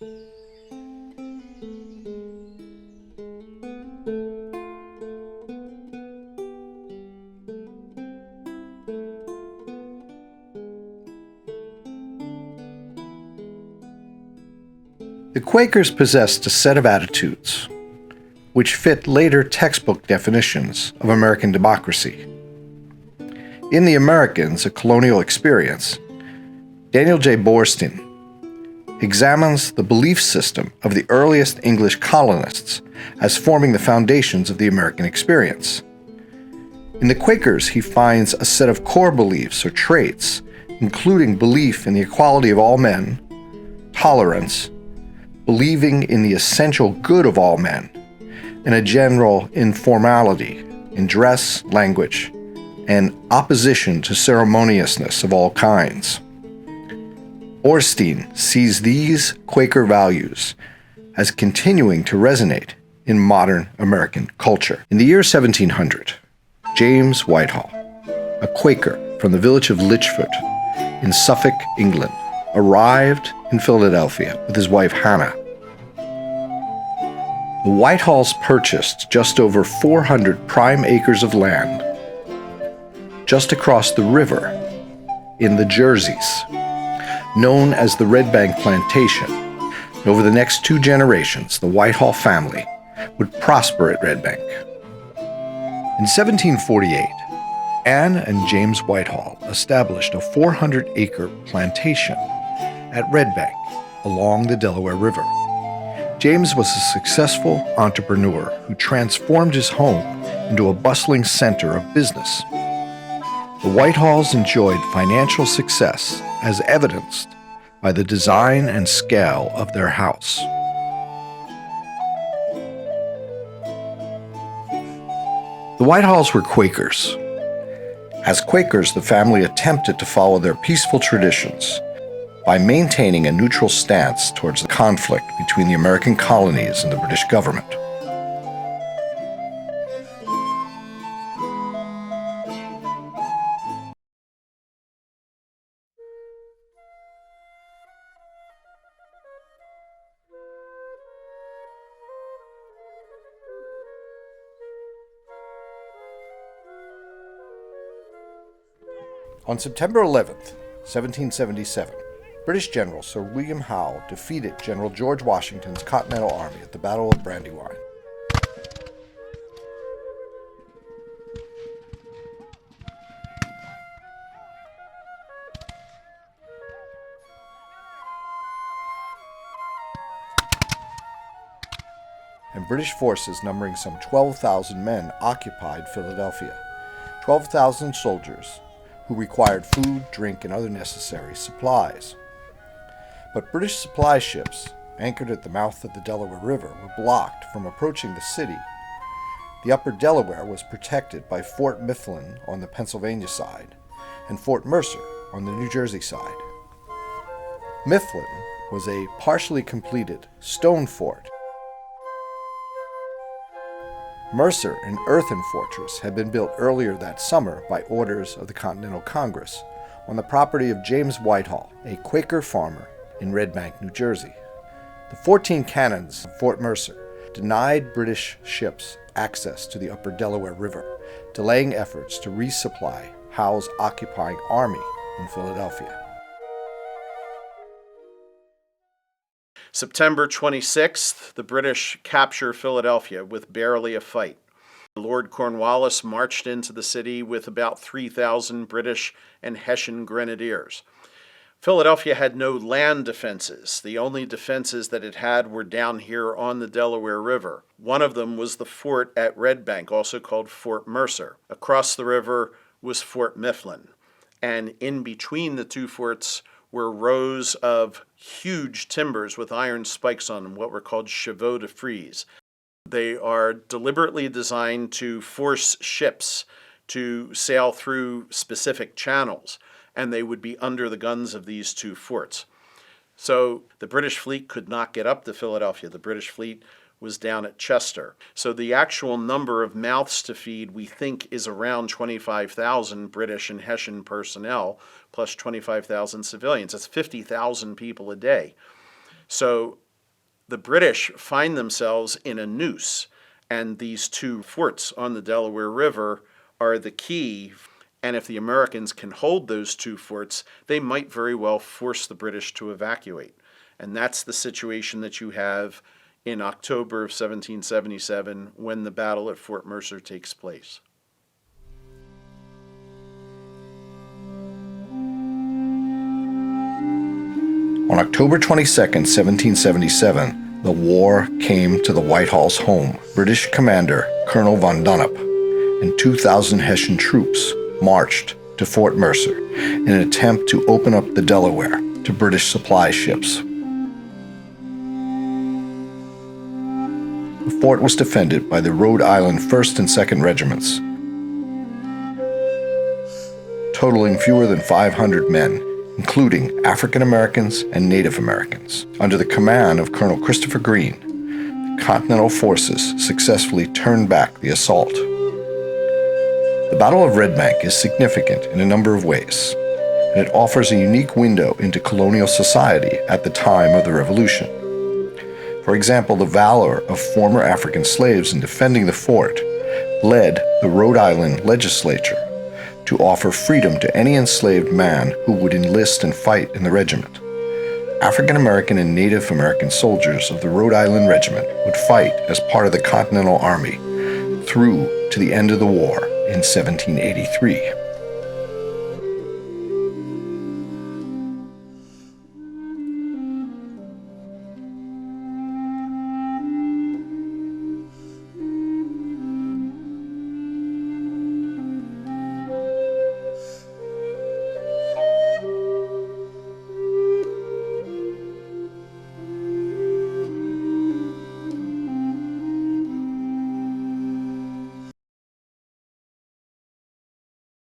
The Quakers possessed a set of attitudes which fit later textbook definitions of American democracy. In The Americans, a Colonial Experience, Daniel J. Borstein examines the belief system of the earliest English colonists as forming the foundations of the American experience. In the Quakers, he finds a set of core beliefs or traits, including belief in the equality of all men, tolerance, believing in the essential good of all men, and a general informality in dress, language, and opposition to ceremoniousness of all kinds. Borstein sees these Quaker values as continuing to resonate in modern American culture. In the year 1700, James Whitehall, a Quaker from the village of Lichfield in Suffolk, England, arrived in Philadelphia with his wife Hannah. The Whitehalls purchased just over 400 prime acres of land just across the river in the Jerseys, known as the Redbank Plantation. And over the next 2 generations, the Whitehall family would prosper at Redbank. In 1748, Anne and James Whitehall established a 400-acre plantation at Redbank along the Delaware River. James was a successful entrepreneur who transformed his home into a bustling center of business. The Whitehalls enjoyed financial success as evidenced by the design and scale of their house. The Whitehalls were Quakers. As Quakers, the family attempted to follow their peaceful traditions by maintaining a neutral stance towards the conflict between the American colonies and the British government. On September 11th, 1777, British General Sir William Howe defeated General George Washington's Continental Army at the Battle of Brandywine. And British forces numbering some 12,000 men occupied Philadelphia. 12,000 soldiers who required food, drink, and other necessary supplies. But British supply ships, anchored at the mouth of the Delaware River, were blocked from approaching the city. The upper Delaware was protected by Fort Mifflin on the Pennsylvania side and Fort Mercer on the New Jersey side. Mifflin was a partially completed stone fort. Mercer, an earthen fortress, had been built earlier that summer by orders of the Continental Congress on the property of James Whitehall, a Quaker farmer in Redbank, New Jersey. The 14 cannons of Fort Mercer denied British ships access to the upper Delaware River, delaying efforts to resupply Howe's occupying army in Philadelphia. September 26th, the British capture Philadelphia with barely a fight. Lord Cornwallis marched into the city with about 3,000 British and Hessian grenadiers. Philadelphia had no land defenses. The only defenses that it had were down here on the Delaware River. One of them was the fort at Redbank, also called Fort Mercer. Across the river was Fort Mifflin. And in between the two forts were rows of huge timbers with iron spikes on them, what were called chevaux de frise. They are deliberately designed to force ships to sail through specific channels, and they would be under the guns of these two forts. So the British fleet could not get up to Philadelphia. The British fleet was down at Chester. So the actual number of mouths to feed, we think, is around 25,000 British and Hessian personnel, plus 25,000 civilians. That's 50,000 people a day. So The British find themselves in a noose, and these two forts on the Delaware River are the key. And if the Americans can hold those two forts, they might very well force the British to evacuate. And that's the situation that you have in October of 1777 when the battle at Fort Mercer takes place. On October 22, 1777, the war came to the Whitehall's home. British commander Colonel von Donop and 2,000 Hessian troops marched to Fort Mercer in an attempt to open up the Delaware to British supply ships. The fort was defended by the Rhode Island 1st and 2nd Regiments, totaling fewer than 500 men, including African Americans and Native Americans. Under the command of Colonel Christopher Greene, the Continental forces successfully turned back the assault. The Battle of Redbank is significant in a number of ways, and it offers a unique window into colonial society at the time of the Revolution. For example, the valor of former African slaves in defending the fort led the Rhode Island legislature to offer freedom to any enslaved man who would enlist and fight in the regiment. African American and Native American soldiers of the Rhode Island Regiment would fight as part of the Continental Army through to the end of the war in 1783.